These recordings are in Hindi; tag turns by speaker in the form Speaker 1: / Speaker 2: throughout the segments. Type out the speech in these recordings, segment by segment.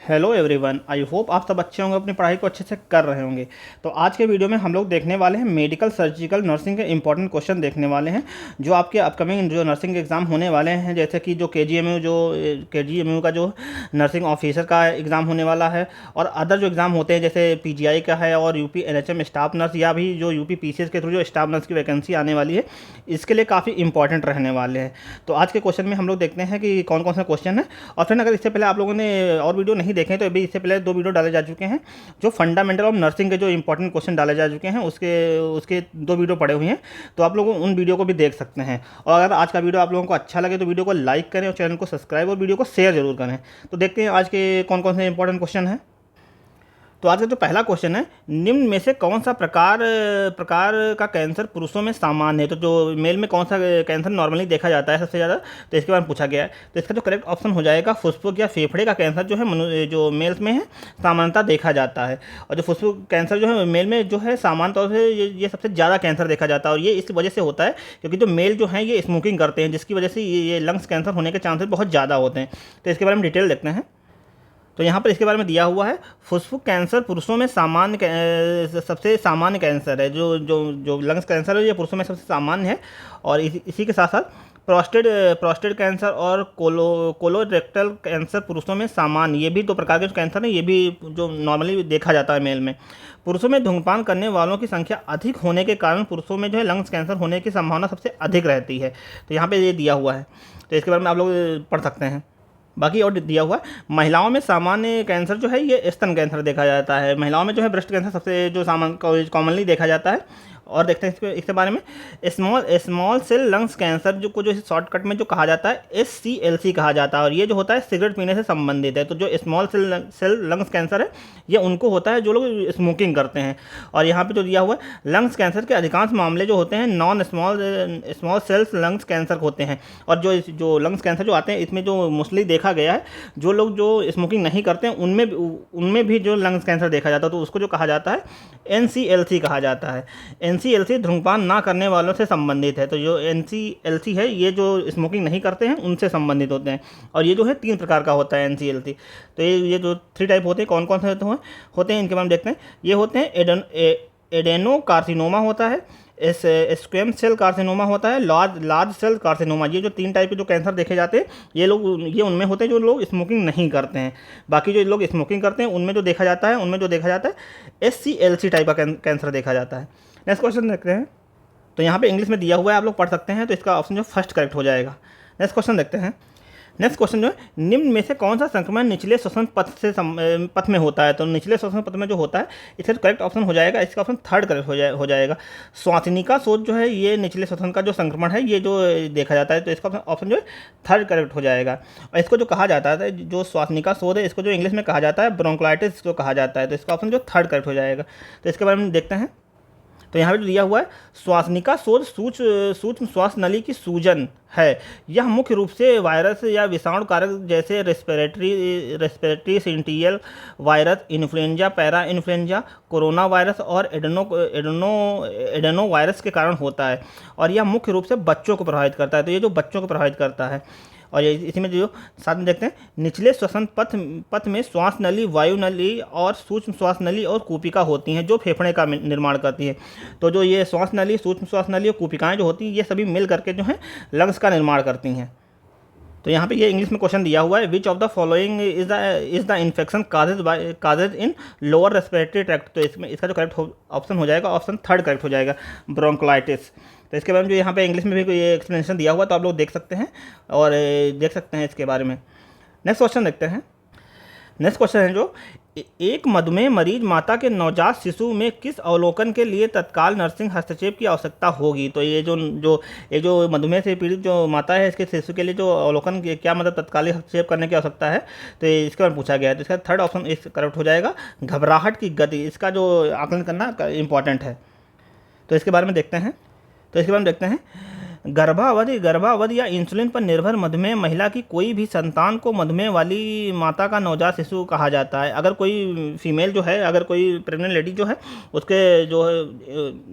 Speaker 1: हेलो एवरीवन, आई होप आप सब अच्छे होंगे, अपनी पढ़ाई को अच्छे से कर रहे होंगे। तो आज के वीडियो में हम लोग देखने वाले हैं मेडिकल सर्जिकल नर्सिंग के इंपॉर्टेंट क्वेश्चन देखने वाले हैं जो आपके अपकमिंग जो नर्सिंग एग्ज़ाम होने वाले हैं। जैसे कि जो के जी एम यू का जो नर्सिंग ऑफिसर का एग्ज़ाम होने वाला है, और अदर जो एग्ज़ाम होते हैं जैसे पीजीआई का है, और यूपी एनएचएम स्टाफ नर्स, या भी जो यूपी पीसीएस के थ्रू जो स्टाफ नर्स की वैकेंसी आने वाली है, इसके लिए काफ़ी इंपॉर्टेंट रहने वाले हैं। तो आज के क्वेश्चन में हम लोग देखते हैं कि कौन कौन से क्वेश्चन है। और फ्रेंड, अगर इससे पहले आप लोगों ने और वीडियो नहीं देखे तो अभी इससे पहले 2 वीडियो डाले जा चुके हैं जो फंडामेंटल ऑफ नर्सिंग के जो इंपॉर्टेंट क्वेश्चन डाले जा चुके हैं, उसके उसके 2 वीडियो पड़े हुए हैं। तो आप लोग उन वीडियो को भी देख सकते हैं। और अगर आज का वीडियो आप लोगों को अच्छा लगे तो वीडियो को लाइक करें और चैनल को सब्सक्राइब और वीडियो को शेयर जरूर करें। तो देखते हैं आज के कौन कौन से इंपॉर्टेंट क्वेश्चन हैं। तो आज का जो पहला क्वेश्चन है, निम्न में से कौन सा प्रकार प्रकार का कैंसर पुरुषों में सामान्य है। तो जो मेल में कौन सा कैंसर नॉर्मली देखा जाता है सबसे ज़्यादा, तो इसके बारे में पूछा गया है। तो इसका जो करेक्ट ऑप्शन हो जाएगा, फुफ्फुस या फेफड़े का कैंसर जो है जो मेल्स में है सामान्यतः देखा जाता है। और जो फुफ्फुस कैंसर जो है मेल में जो है सामान्य तौर से ये सबसे ज़्यादा कैंसर देखा जाता है। और ये इस वजह से होता है क्योंकि जो मेल जो है ये स्मोकिंग करते हैं, जिसकी वजह से ये लंग्स कैंसर होने के चांसेस बहुत ज़्यादा होते हैं। तो इसके बारे में डिटेल देखते हैं। तो यहाँ पर इसके बारे में दिया हुआ है, फुफ्फुस कैंसर पुरुषों में सबसे सामान्य कैंसर है। जो जो जो लंग्स कैंसर है ये पुरुषों में सबसे सामान्य है। और इसी के साथ साथ प्रोस्टेट कैंसर और कोलोरेक्टल कैंसर पुरुषों में सामान्य, ये भी 2 प्रकार के कैंसर हैं। ये भी जो नॉर्मली देखा जाता है मेल में। पुरुषों में धूम्रपान करने वालों की संख्या अधिक होने के कारण पुरुषों में जो है लंग्स कैंसर होने की संभावना सबसे अधिक रहती है। तो यहाँ पे ये दिया हुआ है, तो इसके बारे में आप लोग पढ़ सकते हैं। बाकी और दिया हुआ है, महिलाओं में सामान्य कैंसर जो है ये स्तन कैंसर देखा जाता है। महिलाओं में जो है ब्रेस्ट कैंसर सबसे जो कॉमनली देखा जाता है। और देखते हैं इसके बारे में, स्मॉल सेल लंग्स कैंसर जो शॉर्टकट में जो कहा जाता है SCLC कहा जाता है। और ये जो होता है सिगरेट पीने से संबंधित है। तो जो स्मॉल सेल लंग्स कैंसर है ये उनको होता है जो लोग स्मोकिंग करते हैं। और यहाँ पे जो दिया हुआ है, लंग्स कैंसर के अधिकांश मामले जो होते हैं non small cells lungs cancer होते हैं। और जो लंग्स कैंसर जो आते हैं इसमें जो मोस्टली देखा गया है, जो लोग जो स्मोकिंग नहीं करते हैं उनमें भी जो लंग्स कैंसर देखा जाता है, तो उसको जो कहा जाता है NCLC कहा जाता है। NCLC धूम्रपान ना करने वालों से संबंधित है। तो जो NCLC है ये जो स्मोकिंग नहीं करते हैं उनसे संबंधित होते हैं। और ये जो है 3 प्रकार का होता है NCLC। तो ये जो 3 टाइप होते हैं, कौन कौन से होते हैं इनके बारे में देखते हैं। ये होते हैं एडेनो कार्सिनोमा होता है, स्क्वेम सेल कार्सिनोमा होता है, लार्ज सेल कार्सिनोमा। ये जो 3 टाइप के जो कैंसर देखे जाते हैं ये उनमें होते हैं जो लोग स्मोकिंग नहीं करते हैं। बाकी जो लोग स्मोकिंग करते हैं उनमें जो देखा जाता है SCLC टाइप का कैंसर देखा जाता है। नेक्स्ट क्वेश्चन देखते हैं। तो यहाँ पे इंग्लिश में दिया हुआ है, आप लोग पढ़ सकते हैं। तो इसका ऑप्शन जो फर्स्ट करेक्ट हो जाएगा। नेक्स्ट क्वेश्चन देखते हैं। नेक्स्ट क्वेश्चन जो है, निम्न में से कौन सा संक्रमण निचले श्वसन पथ में होता है। तो निचले श्वसन पथ में जो होता है इसका करेक्ट ऑप्शन हो जाएगा, इसका ऑप्शन थर्ड करेक्ट हो जाएगा। श्वासनिका शोथ जो है ये निचले श्वसन का जो संक्रमण है ये जो देखा जाता है, तो इसका ऑप्शन जो है थर्ड करेक्ट हो जाएगा। और इसको जो कहा जाता है, जो श्वासनिका शोथ है, इसको जो इंग्लिश में कहा जाता है ब्रोंकोलाइटिस इसको कहा जाता है। तो इसका ऑप्शन जो थर्ड करेक्ट हो जाएगा। तो इसके बारे में देखते हैं। तो यहाँ पे जो दिया हुआ है, श्वासनिका शोथ सूक्ष्म श्वास नली की सूजन है। यह मुख्य रूप से वायरस या विषाणु कारक जैसे respiratory syncytial virus, influenza, para influenza, corona virus और एडेनो वायरस के कारण होता है। और यह मुख्य रूप से बच्चों को प्रभावित करता है। तो ये जो बच्चों को प्रभावित करता है। और ये इसी में जो साथ में देखते हैं, निचले श्वसन पथ में श्वास नली, वायु नली और सूक्ष्म श्वास नली और कूपिका होती हैं जो फेफड़े का निर्माण करती है। तो जो ये श्वास नली, सूक्ष्म श्वास नली और कूपिकाएँ जो होती हैं ये सभी मिल करके जो है लंग्स का निर्माण करती हैं। तो यहाँ पे ये इंग्लिश में क्वेश्चन दिया हुआ है, विच of the following is the infection causes in lower respiratory tract. तो इसमें इसका जो करेक्ट ऑप्शन हो जाएगा, ऑप्शन थर्ड करेक्ट हो जाएगा, ब्रोंकोलाइटिस। तो इसके बारे में जो यहाँ पे इंग्लिश में भी कोई एक्सप्लेनेशन दिया हुआ तो आप लोग देख सकते हैं और देख सकते हैं इसके बारे में। नेक्स्ट क्वेश्चन देखते हैं। नेक्स्ट क्वेश्चन है जो, एक मधुमेह मरीज माता के नवजात शिशु में किस अवलोकन के लिए तत्काल नर्सिंग हस्तक्षेप की आवश्यकता होगी। तो ये जो मधुमेह से पीड़ित जो माता है इसके शिशु के लिए जो अवलोकन क्या मतलब तत्कालिक हस्तक्षेप करने की आवश्यकता है, तो इसके बारे में पूछा गया है। तो इसका थर्ड ऑप्शन इस करेक्ट हो जाएगा, घबराहट की गति। इसका जो आकलन करना इंपॉर्टेंट है। तो इसके बारे में देखते हैं। गर्भावधि या इंसुलिन पर निर्भर मधुमेह महिला की कोई भी संतान को मधुमेह वाली माता का नवजात शिशु कहा जाता है। अगर कोई फीमेल जो है, अगर कोई प्रेग्नेंट लेडी जो है, उसके जो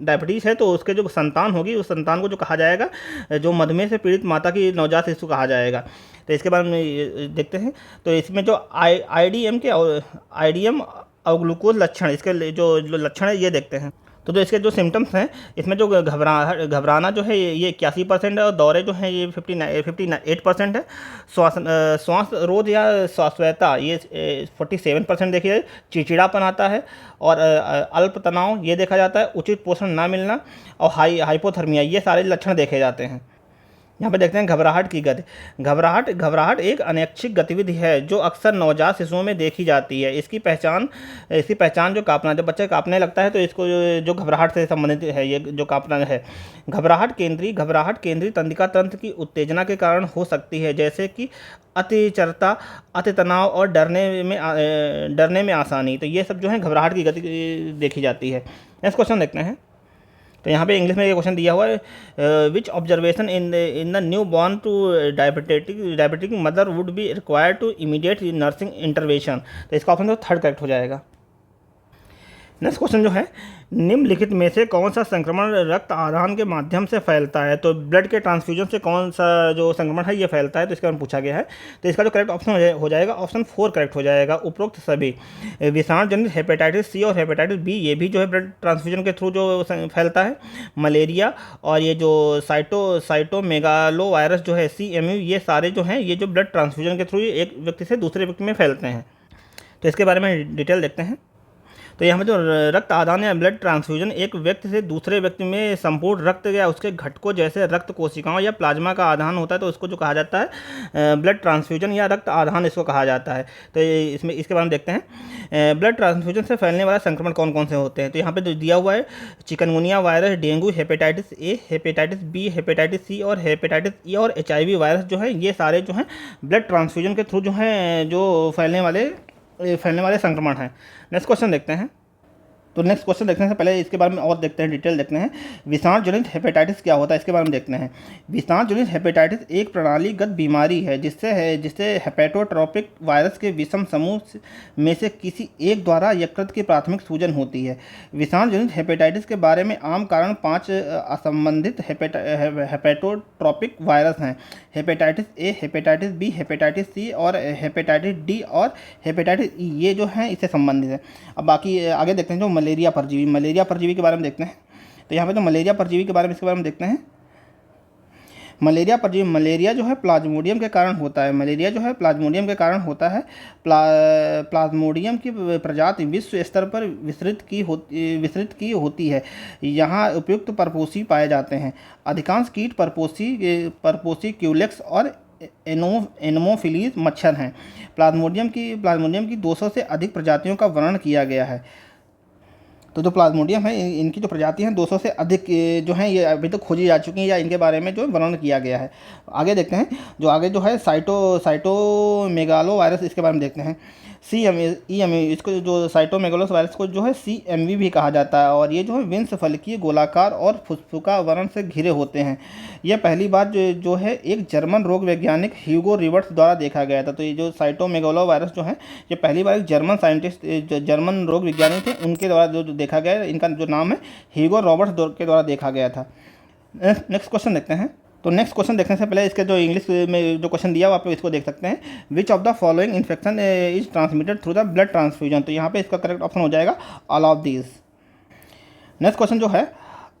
Speaker 1: डायबिटीज़ है, तो उसके जो संतान होगी, उस संतान को जो कहा जाएगा, जो मधुमेह से पीड़ित माता की नवजात शिशु कहा जाएगा। तो इसके बारे में देखते हैं। तो इसमें जो आईडीएम और ग्लूकोज लक्षण, इसके जो लक्षण है ये देखते हैं। तो इसके जो सिम्टम्स हैं, इसमें जो घबराना जो है ये 81% है, और दौरे जो है ये 58% है। श्वास रोध या श्वासव्यता ये 47% देखिए। चिड़चिड़ापन आता है, और अल्प तनाव ये देखा जाता है। उचित पोषण ना मिलना और हाइपोथर्मिया, ये सारे लक्षण देखे जाते हैं। यहाँ पे देखते हैं घबराहट की गति। घबराहट एक अनैच्छिक गतिविधि है जो अक्सर नवजात शिशुओं में देखी जाती है। इसकी पहचान जो कांपना, जब बच्चा कांपने लगता है तो इसको जो घबराहट से संबंधित है, ये जो कांपना है। घबराहट केंद्रीय तंत्रिका तंत्र की उत्तेजना के कारण हो सकती है, जैसे कि अतिचरता, अति तनाव और डरने में आसानी। तो ये सब जो है घबराहट की गति देखी जाती है। नेक्स्ट क्वेश्चन देखते हैं। तो यहाँ पे इंग्लिश में ये क्वेश्चन दिया हुआ है, which observation in the new born to diabetic mother would be required to immediate nursing intervention. तो इसका ऑप्शन तो थर्ड करेक्ट हो जाएगा। नेक्स्ट क्वेश्चन जो है, निम्नलिखित में से कौन सा संक्रमण रक्त आदान के माध्यम से फैलता है। तो ब्लड के ट्रांसफ्यूजन से कौन सा जो संक्रमण है ये फैलता है, तो इसके बारे में पूछा गया है। तो इसका जो करेक्ट ऑप्शन हो जाएगा ऑप्शन 4 करेक्ट हो जाएगा। उपरोक्त सभी विषाणु जनित हेपेटाइटिस सी और हेपेटाइटिस बी, ये भी जो है ब्लड ट्रांसफ्यूजन के थ्रू जो फैलता है। मलेरिया और ये जो साइटोमेगालो वायरस जो है CMV, ये सारे जो हैं ये जो ब्लड ट्रांसफ्यूजन के थ्रू एक व्यक्ति से दूसरे व्यक्ति में फैलते हैं। तो इसके बारे में डिटेल देखते हैं। तो यहाँ पे जो रक्त आदान या ब्लड ट्रांसफ्यूजन एक व्यक्ति से दूसरे व्यक्ति में संपूर्ण रक्त या उसके घटकों जैसे रक्त कोशिकाओं या प्लाज्मा का आदान होता है, तो उसको जो कहा जाता है ब्लड ट्रांसफ्यूजन या रक्त आदान इसको कहा जाता है। तो इसके बारे में देखते हैं, ब्लड ट्रांसफ्यूजन से फैलने वाला संक्रमण कौन कौन से होते हैं। तो यहाँ पे जो दिया हुआ है, chikungunya virus, dengue, hepatitis A, hepatitis B, hepatitis C और हेपेटाइटिस E और HIV वायरस जो है, ये सारे जो हैं ब्लड ट्रांसफ्यूजन के थ्रू जो हैं जो फैलने वाले संक्रमण हैं। नेक्स्ट क्वेश्चन देखते हैं। तो नेक्स्ट क्वेश्चन देखने से पहले इसके बारे में और देखते हैं, डिटेल देखते हैं। विषाणु जनित हेपेटाइटिस क्या होता है, इसके बारे में देखते हैं। विषाणु जनित हेपेटाइटिस एक प्रणालीगत बीमारी है जिससे हेपेटोट्रोपिक वायरस के विषम समूह में से किसी एक द्वारा यकृत की प्राथमिक सूजन होती है। विषाणु जनित हेपेटाइटिस के बारे में आम कारण 5 असंबंधित हेपेटोट्रोपिक वायरस हैं। Hepatitis A, hepatitis B, hepatitis C और हेपेटाइटिस D और हेपेटाइटिस E, ये जो हैं इससे संबंधित है। अब बाकी आगे देखते हैं जो मलेरिया परजीवी के बारे में देखते हैं। तो यहाँ पे तो मलेरिया परजीवी के बारे में इसके बारे में देखते हैं। मलेरिया जो है प्लाज्मोडियम के कारण होता है। प्लाज्मोडियम की प्रजाति विश्व स्तर पर विस्तृत की होती है। यहाँ उपयुक्त परपोषी पाए जाते हैं। अधिकांश कीट परपोषी क्यूलेक्स और एनोमोफिलीज मच्छर हैं। प्लाज्मोडियम की 200 से अधिक प्रजातियों का वर्णन किया गया है। तो जो प्लाज्मोडियम है, इनकी जो प्रजाति हैं 200 से अधिक जो हैं ये अभी तक खोजी जा चुकी हैं या इनके बारे में जो वर्णन किया गया है। आगे देखते हैं, जो आगे जो है साइटोमेगालो वायरस, इसके बारे में देखते हैं। CMV, इसको जो साइटोमेगालोस वायरस को जो है CMV भी कहा जाता है, और ये जो है विंश फलकीय गोलाकार और फुसफुका वर्ण से घिरे होते हैं। यह पहली बार जो है एक जर्मन रोग वैज्ञानिक ह्यूगो रिवर्ट्स द्वारा देखा गया था। तो ये जो साइटोमेगालो वायरस जो है ये पहली बार एक जर्मन रोग वैज्ञानिक थे, उनके द्वारा जो देखा गया। इनका जो नाम है ह्यूगो रॉबर्ट्स के द्वारा देखा गया था। नेक्स्ट क्वेश्चन देखते हैं। तो नेक्स्ट क्वेश्चन देखने से पहले इसके जो इंग्लिश में जो क्वेश्चन दिया हुआ आप इसको देख सकते हैं। विच of the following infection is transmitted through the blood transfusion. तो यहाँ पे इसका करेक्ट ऑप्शन हो जाएगा all of these. Next question जो है,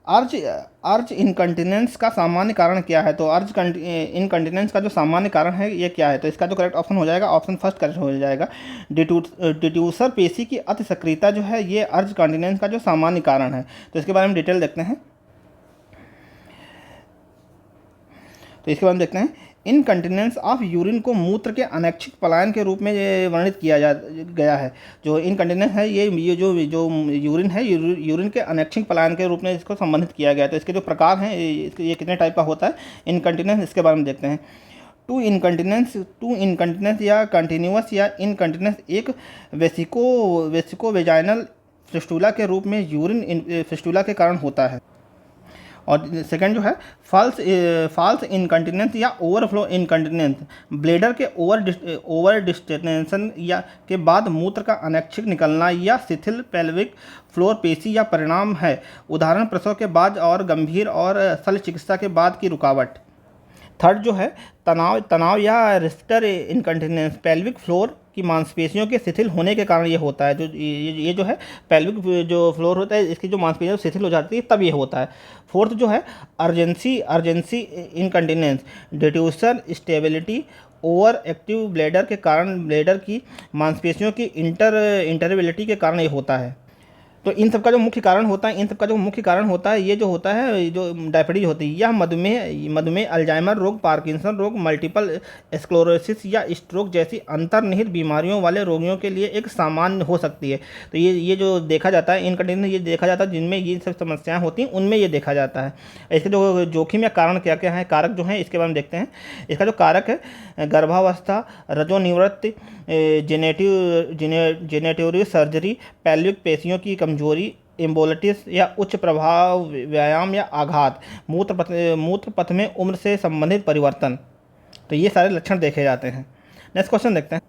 Speaker 1: अर्ज इनकंटिनेंस का सामान्य कारण क्या है। तो अर्ज इनकंटिनेंस का जो सामान्य कारण है ये क्या है। तो इसका जो करेक्ट ऑप्शन हो जाएगा ऑप्शन फर्स्ट करेक्ट हो जाएगा। डिट्यूसर पेशी की अति सक्रियता जो है ये अर्ज कंटिनेंस का जो सामान्य कारण है। तो इसके बारे में डिटेल देखते हैं। तो इसके बारे में देखते हैं, इनकंटिनेंस ऑफ यूरिन को मूत्र के अनैच्छिक पलायन के रूप में वर्णित किया गया है। जो इनकंटिनेंस है ये जो यूरिन है, यूरिन के अनैच्छिक पलायन के रूप में इसको संबंधित किया गया है। तो इसके जो प्रकार हैं ये कितने टाइप का होता है इनकंटिनेंस, इसके बारे में देखते हैं। टू इनकंटिनेंस या कंटिन्यूअस या इनकंटिनेंस एक वेसिको वेजाइनल फिस्टुला के रूप में यूरिन फिस्टुला के कारण होता है। और सेकंड जो है फॉल्स इनकंटिनेंस या ओवरफ्लो इनकंटिनेंस, ब्लेडर के ओवर डिस्टेंशन या के बाद मूत्र का अनैच्छिक निकलना या शिथिल पेल्विक फ्लोर पेशी या परिणाम है। उदाहरण प्रसव के बाद और गंभीर और शल्य चिकित्सा के बाद की रुकावट। थर्ड जो है तनाव या रेस्टर इनकंटिनेंस, पेल्विक फ्लोर की मांसपेशियों के शिथिल होने के कारण ये होता है। जो ये जो है पेल्विक जो फ्लोर होता है इसकी जो मांसपेशियाँ शिथिल हो जाती है तब ये होता है। फोर्थ जो है urgency incontinence, detrusor instability over active bladder के कारण, ब्लैडर की मांसपेशियों की इंटरबिलिटी के कारण ये होता है। तो इन सब का जो मुख्य कारण होता है ये जो होता है, जो डायबिटीज होती है, यह मधुमेह, अल्जाइमर रोग, पार्किंसन रोग, मल्टीपल स्क्लेरोसिस या स्ट्रोक जैसी अंतर्निहित बीमारियों वाले रोगियों के लिए एक सामान्य हो सकती है। तो ये जो देखा जाता है इन कंडीशन, ये देखा जाता है जिनमें ये सब समस्याएं होती हैं उनमें ये देखा जाता है। इसके जो जोखिम या कारण क्या क्या हैं, कारक जो हैं इसके बारे में देखते हैं। इसका जो कारक है गर्भावस्था, रजोनिवृत्ति, जेनेटोरियल सर्जरी, पेल्विक पेशियों की कमजोरी, एम्बोलिटिस या उच्च प्रभाव व्यायाम या आघात, मूत्र पथ में उम्र से संबंधित परिवर्तन, तो ये सारे लक्षण देखे जाते हैं। नेक्स्ट क्वेश्चन देखते हैं।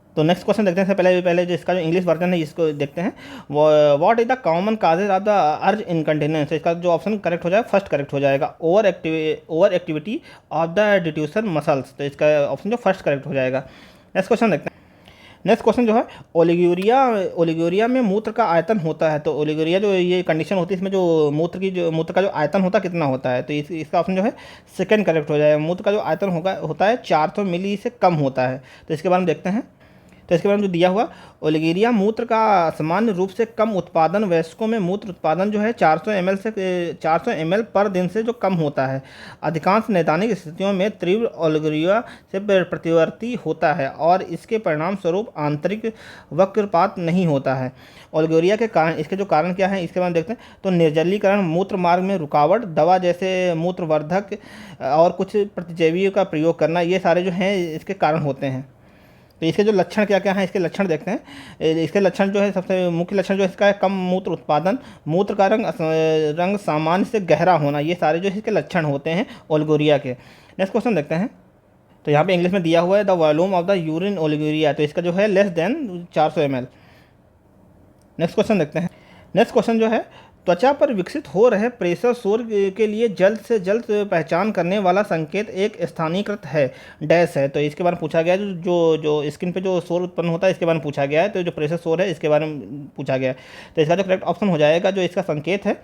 Speaker 1: इससे पहले जो इसका जो इंग्लिश वर्जन है इसको देखते हैं। What is the common causes of the urge incontinence, इसका जो ऑप्शन करेक्ट हो जाएगा फर्स्ट करेक्ट हो जाएगा, over activity of the detrusor muscles, तो इसका ऑप्शन जो फर्स्ट करेक्ट हो जाएगा। नेक्स्ट क्वेश्चन देखते हैं। नेक्स्ट क्वेश्चन जो है ओलिगोरिया में मूत्र का आयतन होता है। तो ओलिगोरिया जो ये कंडीशन होती है इसमें जो मूत्र का जो आयतन होता है कितना होता है, तो इसका ऑप्शन जो है सेकंड करेक्ट हो जाएगा। मूत्र का जो आयतन होता है 400 मिली से कम होता है। तो इसके बारे में देखते हैं। तो इसके बारे में जो दिया हुआ, ओलिगोरिया मूत्र का सामान्य रूप से कम उत्पादन, वयस्कों में मूत्र उत्पादन जो है 400 ml पर दिन से जो कम होता है। अधिकांश नैदानिक स्थितियों में तीव्र ओलिगोरिया से प्रतिवर्ती होता है और इसके परिणाम स्वरूप आंतरिक वक्रपात नहीं होता है। ओलिगोरिया के कारण, इसके जो कारण क्या है इसके बारे में देखते हैं। तो निर्जलीकरण, मूत्र मार्ग में रुकावट, दवा जैसे मूत्रवर्धक और कुछ प्रतिजैवियों का प्रयोग करना, ये सारे जो हैं इसके कारण होते हैं। तो इसके जो लक्षण क्या क्या हैं इसके लक्षण देखते हैं। इसके लक्षण जो है सबसे मुख्य लक्षण जो है इसका है कम मूत्र उत्पादन, मूत्र का रंग सामान्य से गहरा होना, ये सारे जो इसके लक्षण होते हैं ओलिगोरिया के। नेक्स्ट क्वेश्चन देखते हैं। तो यहाँ पे इंग्लिश में दिया हुआ है the volume of the urine oliguria, तो इसका जो है less than 400 ml। Next question देखते हैं। नेक्स्ट क्वेश्चन जो है त्वचा पर विकसित हो रहे प्रेशर सोर के लिए जल्द से जल्द पहचान करने वाला संकेत एक स्थानीयकृत है डैश है। तो इसके बारे में पूछा गया है जो स्किन पे जो सोर उत्पन्न होता है इसके बारे में पूछा गया है। तो जो प्रेशर सोर है इसके बारे में पूछा गया है। तो इसका जो करेक्ट ऑप्शन हो जाएगा, जो इसका संकेत है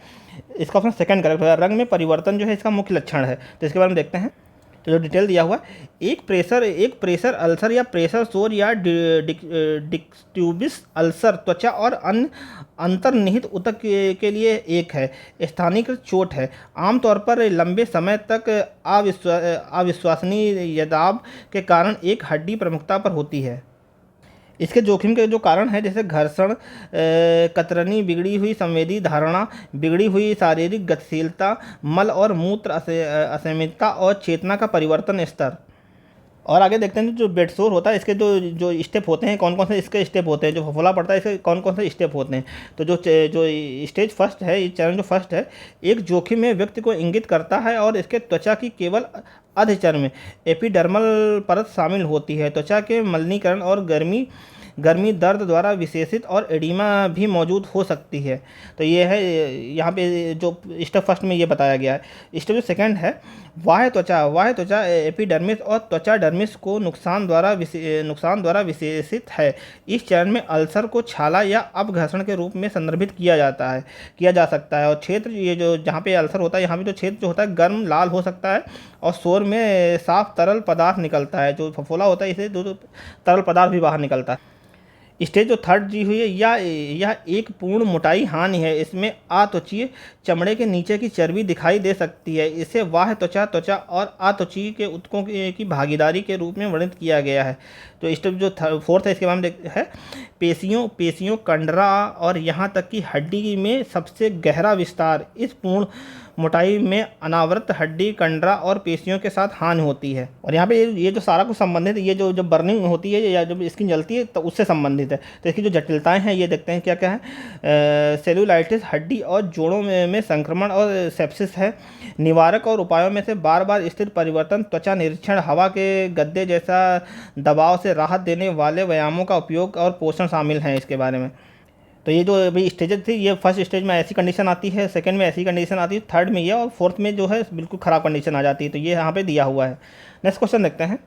Speaker 1: इसका ऑप्शन सेकंड करेक्ट होगा। रंग में परिवर्तन जो है इसका मुख्य लक्षण है। तो इसके बारे में देखते हैं। तो जो डिटेल दिया हुआ है, एक प्रेशर अल्सर या प्रेशर सोर या डिस्ट्यूबिस अल्सर त्वचा और अन्य अंतर्निहित ऊतक के लिए एक है स्थानीयकृत चोट है, आमतौर पर लंबे समय तक अविश्वसनीय यदाब के कारण एक हड्डी प्रमुखता पर होती है। इसके जोखिम के जो कारण है जैसे घर्षण, कतरनी, बिगड़ी हुई संवेदी धारणा, बिगड़ी हुई शारीरिक गतिशीलता, मल और मूत्र असंयमितता और चेतना का परिवर्तन स्तर। और आगे देखते हैं जो बेड सोर होता है इसके जो स्टेप होते हैं, कौन कौन से इसके स्टेप होते हैं, जो फफोला पड़ता है इसके कौन कौन से स्टेप होते हैं। तो जो स्टेज फर्स्ट है, ये चरण जो फर्स्ट है, एक जोखिम में व्यक्ति को इंगित करता है और इसके त्वचा की केवल अधचर्म में एपिडर्मल परत शामिल होती है। त्वचा के मलिनीकरण और गर्मी दर्द द्वारा विशेषित और एडिमा भी मौजूद हो सकती है। तो ये है यहाँ पे जो स्टेप फर्स्ट में ये बताया गया है। स्टेप जो सेकंड है, बाह्य त्वचा एपिडर्मिस और त्वचा डर्मिस को नुकसान द्वारा विशेषित है। इस चरण में अल्सर को छाला या अपघर्षण के रूप में संदर्भित किया जा सकता है। और क्षेत्र ये जो जहाँ पे अल्सर होता है यहाँ पे जो क्षेत्र जो होता है गर्म लाल हो सकता है और सोर में साफ तरल पदार्थ निकलता है। जो फफोला होता है इसे जो तरल पदार्थ भी बाहर निकलता है। स्टेज जो थर्ड दी हुई है यह एक पूर्ण मोटाई हानि है। इसमें अत्वचीय चमड़े के नीचे की चर्बी दिखाई दे सकती है। इसे बाह्य त्वचा और अत्वचीय के ऊतकों की भागीदारी के रूप में वर्णित किया गया है। तो स्टेप जो फोर्थ है इसके बारे में है पेशियों, कंडरा और यहाँ तक कि हड्डी में सबसे गहरा विस्तार। इस मोटाई में अनावृत हड्डी, कंडरा और पेशियों के साथ हानि होती है। और यहाँ पे ये जो सारा कुछ संबंधित, ये जो जब बर्निंग होती है या जब स्किन जलती है तो उससे संबंधित है। तो इसकी जो जटिलताएं हैं ये देखते हैं क्या क्या है। सेलुलाइटिस, हड्डी और जोड़ों में संक्रमण और सेप्सिस है। निवारक और उपायों में से बार बार स्थिर परिवर्तन, त्वचा निरीक्षण, हवा के गद्दे जैसा दबाव से राहत देने वाले व्यायामों का उपयोग और पोषण शामिल हैं इसके बारे में। तो ये जो अभी स्टेजेस थी, ये फर्स्ट स्टेज में ऐसी कंडीशन आती है, सेकंड में ऐसी कंडीशन आती है, थर्ड में ये, और फोर्थ में जो है बिल्कुल ख़राब कंडीशन आ जाती है। तो ये यहाँ पे दिया हुआ है। नेक्स्ट क्वेश्चन देखते हैं।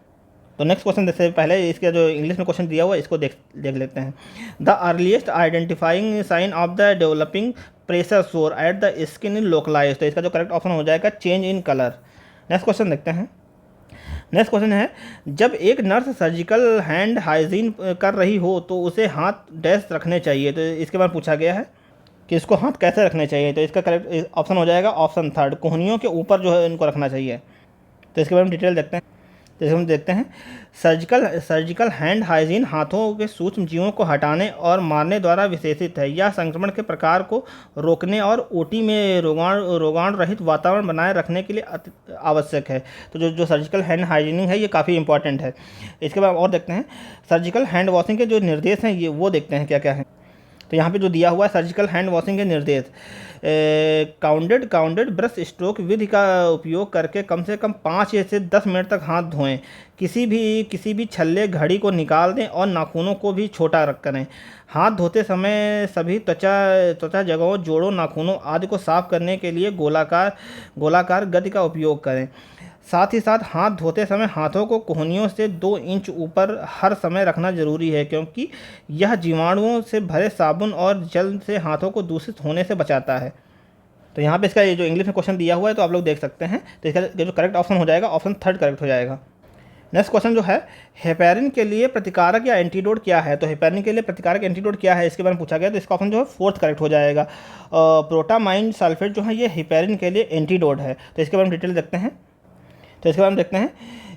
Speaker 1: तो नेक्स्ट क्वेश्चन देखते से पहले इसका जो इंग्लिश में क्वेश्चन दिया हुआ है इसको देख लेते हैं। The earliest identifying sign of the developing pressure sore at the skin in localize. तो इसका जो करेक्ट ऑप्शन हो जाएगा change in colour. Next question देखते हैं। नेक्स्ट क्वेश्चन है, जब एक नर्स सर्जिकल हैंड हाइजीन कर रही हो तो उसे हाथ डैश रखने चाहिए। तो इसके बारे में पूछा गया है कि इसको हाथ कैसे रखने चाहिए। तो इसका करेक्ट ऑप्शन हो जाएगा ऑप्शन थर्ड, कोहनियों के ऊपर जो है इनको रखना चाहिए। तो इसके बारे में डिटेल देखते हैं। जैसे हम देखते हैं, सर्जिकल हैंड हाइजीन हाथों के सूक्ष्म जीवों को हटाने और मारने द्वारा विशेषित है। यह संक्रमण के प्रकार को रोकने और ओटी में रोगाणु रहित वातावरण बनाए रखने के लिए आवश्यक है। तो जो सर्जिकल हैंड हाइजीनिंग है ये काफ़ी इंपॉर्टेंट है। इसके बाद और देखते हैं, सर्जिकल हैंड वॉशिंग के जो निर्देश हैं ये वो देखते हैं क्या क्या है। तो यहाँ पे जो दिया हुआ है सर्जिकल हैंड वॉशिंग के निर्देश, काउंटेड ब्रश स्ट्रोक विधि का उपयोग करके कम से कम 5 से 10 मिनट तक हाथ धोएं। किसी भी छल्ले, घड़ी को निकाल दें और नाखूनों को भी छोटा रख करें। हाथ धोते समय सभी त्वचा जगहों, जोड़ों, नाखूनों आदि को साफ करने के लिए गोलाकार गति का उपयोग करें। साथ ही साथ हाथ धोते समय हाथों को कोहनियों से 2 इंच ऊपर हर समय रखना जरूरी है, क्योंकि यह जीवाणुओं से भरे साबुन और जल से हाथों को दूषित होने से बचाता है। तो यहाँ पे इसका ये जो इंग्लिश में क्वेश्चन दिया हुआ है तो आप लोग देख सकते हैं। तो इसका जो करेक्ट ऑप्शन हो जाएगा ऑप्शन थर्ड करेक्ट हो जाएगा। नेक्स्ट क्वेश्चन जो है, हेपेरिन के लिए प्रतिकारक या एंटीडोट क्या है। तो हेपेरिन के लिए प्रतिकारक एंटीडोट क्या है इसके बारे में पूछा गया। तो इसका ऑप्शन जो है फोर्थ करेक्ट हो जाएगा। प्रोटामाइन सल्फेट जो है ये हेपेरिन के लिए एंटीडोट है। तो इसके बारे में डिटेल देखते हैं। तो इसके बाद हम देखते हैं,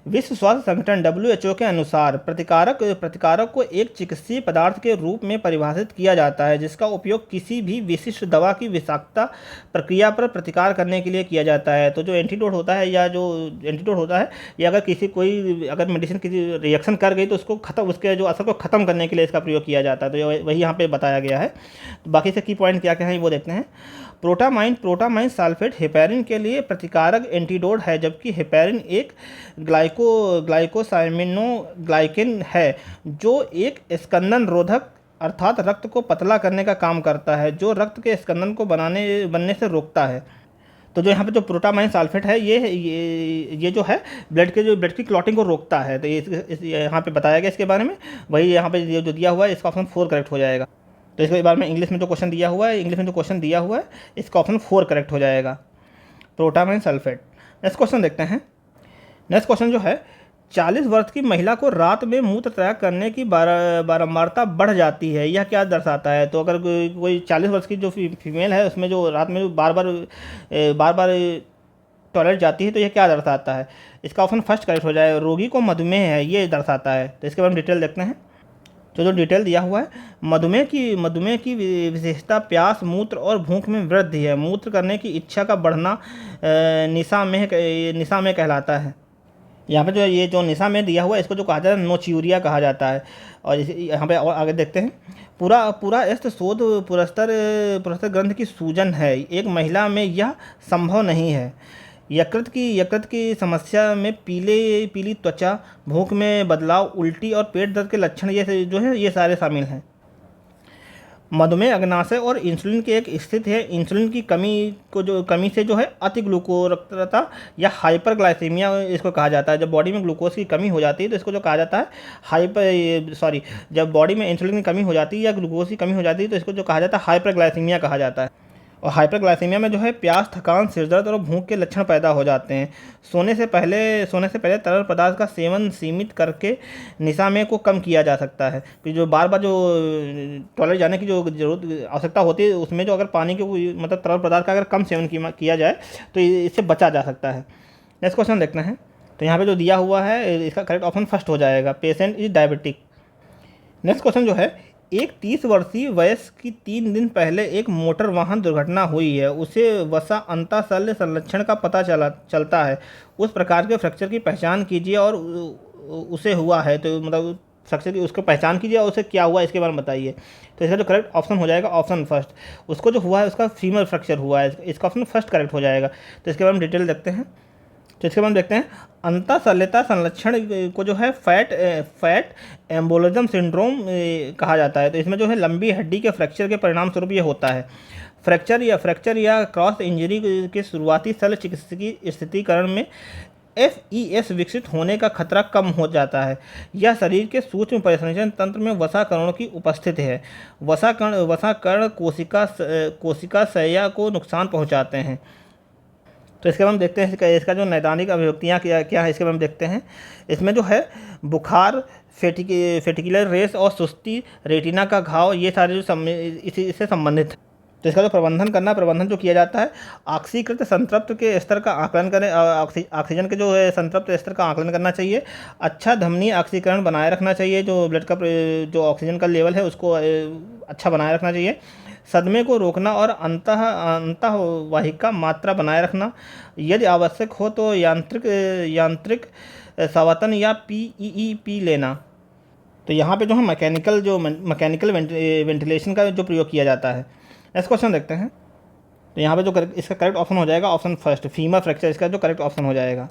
Speaker 1: विश्व स्वास्थ्य संगठन WHO के अनुसार प्रतिकारक को एक चिकित्सीय पदार्थ के रूप में परिभाषित किया जाता है जिसका उपयोग किसी भी विशिष्ट दवा की विषाक्तता प्रक्रिया पर प्रतिकार करने के लिए किया जाता है। तो जो एंटीडोट होता है या अगर मेडिसिन किसी रिएक्शन कर गई तो उसके जो असर को ख़त्म करने के लिए इसका प्रयोग किया जाता है। तो वही यहाँ पर बताया गया है। तो बाकी से की पॉइंट क्या क्या है वो देखते हैं। प्रोटामाइन सल्फेट हेपेरिन के लिए प्रतिकारक एंटीडोट है, जबकि हेपेरिन एक ग्लाइकोसामिनोग्लाइकेन है जो एक स्कंदन रोधक अर्थात रक्त को पतला करने का काम करता है, जो रक्त के स्कंदन को बनने से रोकता है। तो जो यहाँ पे जो प्रोटामाइन सल्फेट है ये जो है ब्लड की क्लॉटिंग को रोकता है। तो यहाँ पे बताया गया इसके बारे में। वही यहाँ पे जो दिया हुआ है इसका ऑप्शन 4 करेक्ट हो जाएगा। तो इसके बारे में इंग्लिश में जो क्वेश्चन दिया हुआ है इसका ऑप्शन 4 करेक्ट हो जाएगा, प्रोटामाइन सल्फेट। नेक्स्ट क्वेश्चन देखते हैं। नेक्स्ट क्वेश्चन जो है, 40 वर्ष की महिला को रात में मूत्र त्याग करने की बारंबारता बढ़ जाती है, यह क्या दर्शाता है। तो अगर कोई 40 वर्ष की जो फीमेल है उसमें जो रात में बार बार टॉयलेट जाती है तो यह क्या दर्शाता है। इसका ऑप्शन फर्स्ट करेक्ट हो जाएगा, रोगी को मधुमेह है ये दर्शाता है। तो इसके बारे में डिटेल देखते हैं। तो जो डिटेल दिया हुआ है, मधुमेह की विशेषता प्यास, मूत्र और भूख में वृद्धि है। मूत्र करने की इच्छा का बढ़ना निशामेह कहलाता है। यहाँ पे ये जो निशामेह दिया हुआ है इसको जो कहा जाता है नोच्यूरिया कहा जाता है। और यहाँ पे और आगे देखते हैं, पूरा एस्त शोध पुरस्तर ग्रंथ की सूजन है। एक महिला में यह संभव नहीं है। यकृत की समस्या में पीली त्वचा, भूख में बदलाव, उल्टी और पेट दर्द के लक्षण ये सारे शामिल हैं। मधुमेह अग्नाशय और इंसुलिन की एक स्थिति है। इंसुलिन की कमी से जो है अति ग्लूकोरक्तता या हाइपरग्लाइसीमिया इसको कहा जाता है। जब बॉडी में ग्लूकोज की कमी हो जाती है तो इसको जो कहा जाता है जब बॉडी में इंसुलिन की कमी हो जाती है या ग्लूकोज की कमी हो जाती है तो इसको जो कहा जाता है हाइपरग्लाइसीमिया कहा जाता है। और हाइपरग्लाइसीमिया में जो है प्यास, थकान, सिरदर्द और भूख के लक्षण पैदा हो जाते हैं। सोने से पहले तरल पदार्थ का सेवन सीमित करके निशामेह को कम किया जा सकता है। कि जो बार जो टॉयलेट जाने की जो जरूरत आवश्यकता होती है उसमें जो अगर पानी के मतलब तरल पदार्थ का अगर कम सेवन किया जाए तो इससे बचा जा सकता है। नेक्स्ट क्वेश्चन देखना है। तो यहाँ पर जो दिया हुआ है इसका करेक्ट ऑप्शन फर्स्ट हो जाएगा, patient is diabetic. Next question जो है, एक 30 वर्षीय वयस्क की 3 दिन पहले एक मोटर वाहन दुर्घटना हुई है, उसे वसा अंतःशल्य संलक्षण का पता चलता है, उस प्रकार के फ्रैक्चर की पहचान कीजिए और उसे हुआ है तो मतलब फ्रैक्चर की उसको पहचान कीजिए और उसे क्या हुआ इसके बारे में बताइए। तो इसका जो करेक्ट ऑप्शन हो जाएगा ऑप्शन फर्स्ट, उसको जो हुआ है उसका फीमर फ्रैक्चर हुआ है, इसका ऑप्शन फर्स्ट करेक्ट हो जाएगा। तो इसके बारे में डिटेल देखते हैं। तो इसके बाद हम देखते हैं अंतःशल्यता संलक्षण को जो है फैट एम्बोलिज्म सिंड्रोम कहा जाता है। तो इसमें जो है लंबी हड्डी के फ्रैक्चर के परिणाम स्वरूप ये होता है। फ्रैक्चर या क्रॉस इंजरी के शुरुआती शल्य चिकित्सकीय स्थितिकरण में FES विकसित होने का खतरा कम हो जाता है। यह शरीर के सूक्ष्म परिसंचरण तंत्र में वसाकणों की उपस्थिति है। वसाकण कोशिका सैया को नुकसान पहुंचाते हैं। तो इसके बाद हम देखते हैं इसका जो नैदानिक अभिव्यक्तियाँ क्या है, इसके बाद हम देखते हैं। इसमें जो है बुखार, फेटिकुलर रेस और सुस्ती, रेटिना का घाव, ये सारे जो इससे संबंधित है। तो इसका जो प्रबंधन जो किया जाता है, ऑक्सीकृत संतृप्त के स्तर का आकलन करें, ऑक्सीजन के जो है संतृप्त स्तर का आकलन करना चाहिए। अच्छा धमनी ऑक्सीकरण बनाए रखना चाहिए, जो ब्लड का जो ऑक्सीजन का लेवल है उसको अच्छा बनाए रखना चाहिए। सदमे को रोकना और अंतःवाहिका मात्रा बनाए रखना। यदि आवश्यक हो तो यांत्रिक सवातन या PEEP लेना। तो यहाँ पे जो है मैकेनिकल वेंटिलेशन का जो प्रयोग किया जाता है। नेक्स्ट क्वेश्चन देखते हैं। तो यहाँ पे जो इसका करेक्ट ऑप्शन हो जाएगा ऑप्शन फर्स्ट, फीमर फ्रैक्चर इसका जो करेक्ट ऑप्शन हो जाएगा।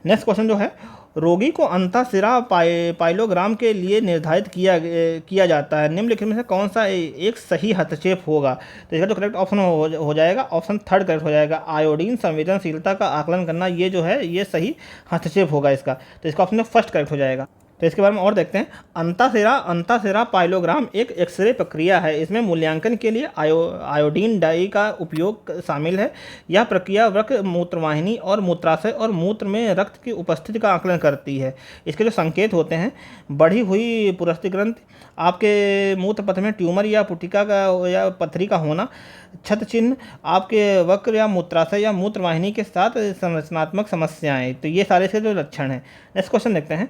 Speaker 1: नेक्स्ट क्वेश्चन जो है, रोगी को अंतःशिरा पाइलोग्राम के लिए निर्धारित किया जाता है, निम्नलिखित में से कौन सा एक सही हस्तक्षेप होगा। तो इसका जो करेक्ट ऑप्शन हो जाएगा ऑप्शन थर्ड करेक्ट हो जाएगा। आयोडीन संवेदनशीलता का आकलन करना, ये जो है ये सही हस्तक्षेप होगा इसका। तो इसका ऑप्शन फर्स्ट करेक्ट हो जाएगा। तो इसके बारे में और देखते हैं। अंतःशिरा पाइलोग्राम एक एक्सरे प्रक्रिया है, इसमें मूल्यांकन के लिए आयोडीन डाई का उपयोग शामिल है। यह प्रक्रिया वृक्क, मूत्रवाहिनी और मूत्राशय और मूत्र में रक्त की उपस्थिति का आकलन करती है। इसके जो संकेत होते हैं, बढ़ी हुई पुरस्ती ग्रंथि, आपके मूत्रपथ में ट्यूमर या पुटिका का या पथरी का होना, क्षत चिन्ह, आपके वक्र या मूत्राशय या मूत्रवाहिनी के साथ संरचनात्मक समस्याएं, तो ये सारे इसके जो लक्षण हैं। नेक्स्ट क्वेश्चन देखते हैं।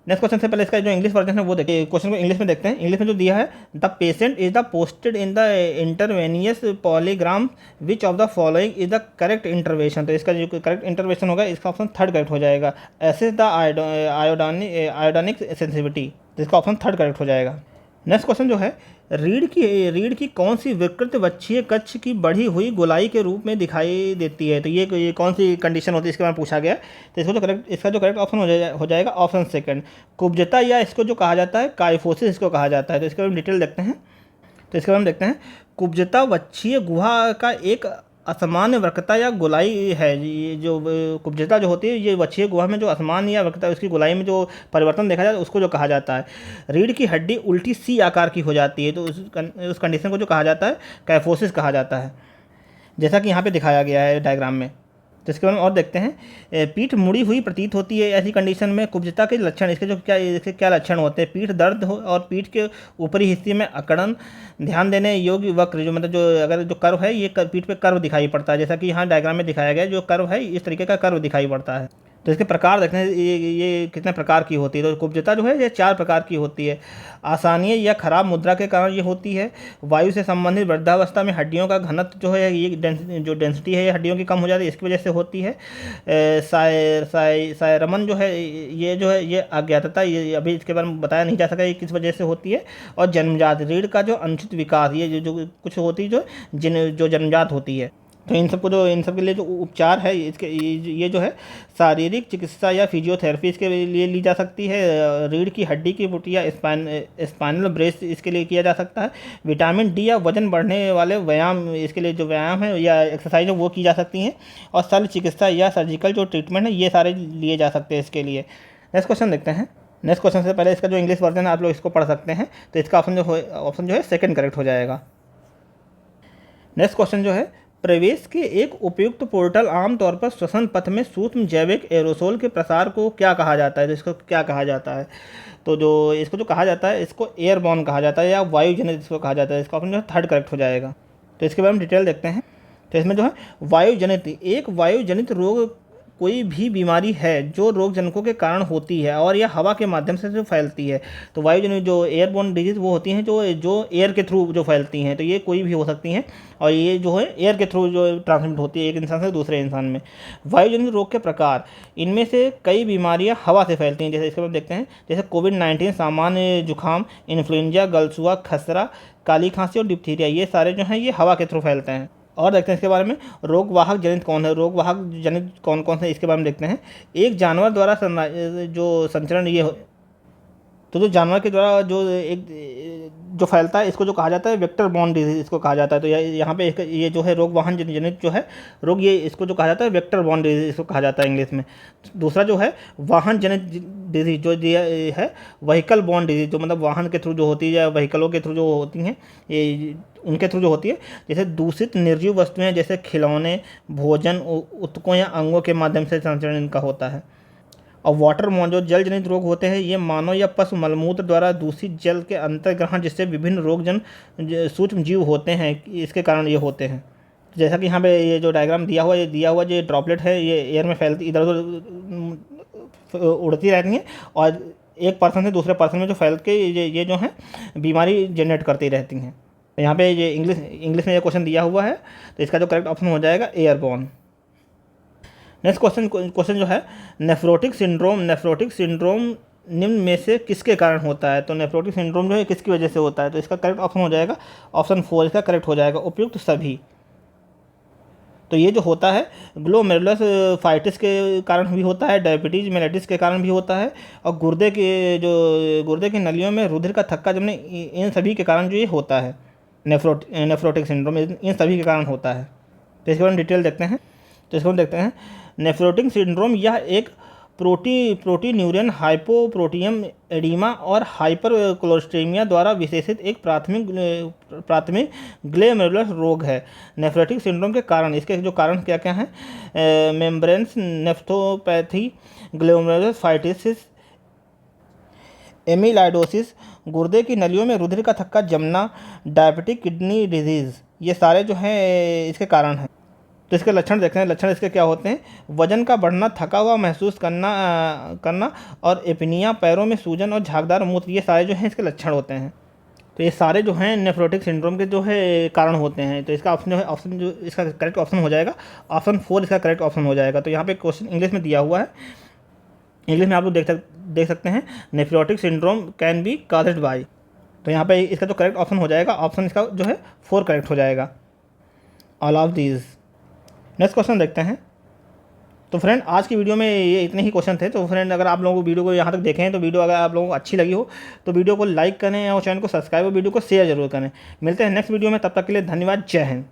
Speaker 1: नेक्स्ट क्वेश्चन से पहले इसका जो इंग्लिश वर्जन है वो देखिए, क्वेश्चन को इंग्लिश में देखते हैं। इंग्लिश में जो दिया है, the patient is the posted in the intravenous pyelogram which of the following is the correct intervention. तो इसका जो करेक्ट इंटरवेंशन होगा इसका ऑप्शन थर्ड करेक्ट हो जाएगा। एसेस द आयोडोनिक सेंसिटिविटी, इसका ऑप्शन थर्ड करेक्ट हो जाएगा। नेक्स्ट क्वेश्चन जो है, रीढ़ की कौन सी विकृत वक्षीय कक्ष की बढ़ी हुई गोलाई के रूप में दिखाई देती है। तो ये कौन सी कंडीशन होती है इसके बारे में पूछा गया। तो इसका जो करेक्ट ऑप्शन हो जाएगा ऑप्शन सेकंड, कुब्जता, या इसको जो कहा जाता है काइफोसिस इसको कहा जाता है। तो इसके बारे में डिटेल देखते हैं। तो इसके बारे में देखते हैं, कुब्जता वक्षीय गुहा का एक असामान्य वक्रता या गोलाई है। ये जो कुब्जता जो होती है, ये वक्षीय गुहा में जो असामान्य या वक्रता, उसकी गोलाई में जो परिवर्तन देखा जाता है उसको जो कहा जाता है। रीढ़ की हड्डी उल्टी सी आकार की हो जाती है, तो उस कंडीशन को जो कहा जाता है कैफोसिस कहा जाता है, जैसा कि यहाँ पे दिखाया गया है डायग्राम में। तो इसके बारे में और देखते हैं। पीठ मुड़ी हुई प्रतीत होती है, ऐसी कंडीशन में कुब्जता के लक्षण, इसके क्या लक्षण होते हैं। पीठ दर्द हो और पीठ के ऊपरी हिस्से में अकड़न, ध्यान देने योग्य वक्र, जो मतलब जो कर्व है, ये पीठ पे कर्व दिखाई पड़ता है, जैसा कि यहाँ डायग्राम में दिखाया गया है। जो कर्व है इस तरीके का कर्व दिखाई पड़ता है। तो इसके प्रकार देखते हैं, ये कितने प्रकार की होती है। तो कुब्जता जो है ये 4 प्रकार की होती है। आसानी या खराब मुद्रा के कारण ये होती है। वायु से संबंधित वृद्धावस्था में हड्डियों का घनत्व जो है, ये जो डेंसिटी है ये हड्डियों की कम हो जाती है, इसकी वजह से होती है। सायरमन जो है ये अज्ञातता, ये अभी इसके बारे में बताया नहीं जा सका ये किस वजह से होती है। और जन्मजात रीढ़ का जो अनुचित विकास, ये जो कुछ होती है जो जन्मजात होती है। तो इन सब के लिए जो उपचार है, ये जो है शारीरिक चिकित्सा या फिजियोथेरेपी इसके लिए ली जा सकती है। रीढ़ की हड्डी की पुटी या स्पाइनल ब्रेस इसके लिए किया जा सकता है। विटामिन डी या वजन बढ़ने वाले व्यायाम, इसके लिए जो व्यायाम है या एक्सरसाइज है वो की जा सकती हैं। और शल्य चिकित्सा या सर्जिकल जो ट्रीटमेंट है ये सारे लिए जा सकते हैं इसके लिए। नेक्स्ट क्वेश्चन देखते हैं। नेक्स्ट क्वेश्चन से पहले इसका जो इंग्लिश वर्जन है आप लोग इसको पढ़ सकते हैं। तो इसका ऑप्शन जो है सेकंड करेक्ट हो जाएगा। नेक्स्ट क्वेश्चन जो है, प्रवेश के एक उपयुक्त पोर्टल आमतौर पर श्वसन पथ में सूक्ष्म जैविक एरोसोल के प्रसार को क्या कहा जाता है। तो इसको क्या कहा जाता है, तो इसको जो कहा जाता है इसको एयरबॉर्न कहा जाता है या वायुजनित इसको कहा जाता है। इसका ऑप्शन जो है थर्ड करेक्ट हो जाएगा। तो इसके बारे में डिटेल देखते हैं। तो इसमें जो है वायुजनित, एक वायुजनित रोग कोई भी बीमारी है जो रोग जनकों के कारण होती है और यह हवा के माध्यम से जो फैलती है। तो वायुजनित जो एयरबोर्न डिजीज़ वो होती हैं जो जो एयर के थ्रू जो फैलती हैं, तो ये कोई भी हो सकती हैं और ये जो है एयर के थ्रू जो ट्रांसमिट होती है एक इंसान से दूसरे इंसान में। वायुजनित रोग के प्रकार, इनमें से कई बीमारियां हवा से फैलती हैं, जैसे इसके बाद देखते हैं, जैसे कोविड-19, सामान्य जुकाम, इन्फ्लुएंजा, गलसुआ, खसरा, काली खांसी और डिप्थीरिया, ये सारे जो हैं ये हवा के थ्रू फैलते हैं। और देखते हैं इसके बारे में, रोगवाहक जनित कौन है, रोगवाहक जनित कौन कौन से, इसके बारे में देखते हैं। एक जानवर द्वारा जो संचरण ये तो जो जानवर के द्वारा जो एक जो फैलता है इसको जो कहा जाता है वेक्टर बॉर्न डिजीज, इसको कहा जाता है। तो यहाँ पे एक ये जो है रोग वाहन जनित जो है रोग, ये इसको जो कहा जाता है वेक्टर बॉर्न डिजीज, इसको कहा जाता है इंग्लिश में। दूसरा जो है वाहन जनित डिजीज जो है व्हीकल बॉर्न डिजीज, जो मतलब वाहन के थ्रू जो होती है या व्हीकलों के थ्रू जो होती हैं, ये उनके थ्रू जो होती है। जैसे दूषित निर्जीव वस्तुएं जैसे खिलौने, भोजन, ऊतकों या अंगों के माध्यम से संचरण इनका होता है। और वाटर बॉर्न जो जल जनित रोग होते हैं, ये मानव या पशु मलमूत्र द्वारा दूषित जल के अंतर्ग्रहण जिससे विभिन्न रोगजन सूक्ष्म जीव होते हैं, इसके कारण ये होते हैं। जैसा कि यहाँ पे ये जो डायग्राम दिया हुआ ये ड्रॉपलेट है, ये एयर में फैलती इधर उधर उड़ती रहती हैं और एक पर्सन से दूसरे पर्सन में जो फैल के ये जो है बीमारी जनरेट करती रहती हैं। यहाँ पे ये इंग्लिश में ये क्वेश्चन दिया हुआ है, तो इसका जो करेक्ट ऑप्शन हो जाएगा एयरबॉर्न। नेक्स्ट क्वेश्चन जो है, नेफ्रोटिक सिंड्रोम निम्न में से किसके कारण होता है। तो नेफ्रोटिक सिंड्रोम जो है किसकी वजह से होता है, तो इसका करेक्ट ऑप्शन हो जाएगा ऑप्शन 4, इसका करेक्ट हो जाएगा उपयुक्त सभी। तो ये जो होता है ग्लोमेरुलस फाइटिस के कारण भी होता है, डायबिटीज मेलेटिस के कारण भी होता है, और गुर्दे की नलियों में रुधिर का थक्का जमने, इन सभी के कारण जो ये होता है नेफ्रोटिक सिंड्रोम, इन सभी के कारण होता है। तो इसके बारे में डिटेल देखते हैं। तो इसको हम देखते हैं, नेफ्रोटिक सिंड्रोम यह एक प्रोटीन्यूरियन हाइपोप्रोटियम एडिमा और हाइपर कोलेस्टेमिया द्वारा विशेषित एक प्राथमिक ग्लोमेरुलर रोग है। नेफ्रोटिक सिंड्रोम के कारण, इसके जो कारण क्या क्या हैं, मेम्ब्रेन्स नेफ्रोपैथी, ग्लोमेरुलर फाइटिस, एमिलाइडोसिस, गुर्दे की नलियों में रुधिर का थक्का जमना, डायबिटिक किडनी डिजीज़, ये सारे जो हैं इसके कारण हैं। तो इसके लक्षण देखते हैं। लक्षण इसके क्या होते हैं, वजन का बढ़ना, थका हुआ महसूस करना और एपनिया, पैरों में सूजन और झागदार मूत्र, ये सारे जो हैं इसके लक्षण होते हैं। तो ये सारे जो हैं नेफ्रोटिक सिंड्रोम के जो है कारण होते हैं। तो इसका ऑप्शन जो इसका करेक्ट ऑप्शन हो जाएगा ऑप्शन 4, इसका करेक्ट ऑप्शन हो जाएगा। तो यहाँ पे क्वेश्चन इंग्लिश में दिया हुआ है, इंग्लिश में आप लोग देख सकते हैं, nephrotic syndrome can be caused by. तो यहाँ पे इसका जो करेक्ट ऑप्शन हो जाएगा ऑप्शन इसका जो है 4 करेक्ट हो जाएगा, all of these. Next question देखते हैं। तो फ्रेंड आज की वीडियो में ये इतने ही क्वेश्चन थे। तो फ्रेंड अगर आप लोगों को वीडियो को यहाँ तक देखें हैं, तो वीडियो अगर आप लोगों को अच्छी लगी हो तो वीडियो को लाइक करें और चैनल को सब्सक्राइब और वीडियो को शेयर जरूर करें। मिलते हैं नेक्स्ट वीडियो में, तब तक के लिए धन्यवाद, जय हिंद।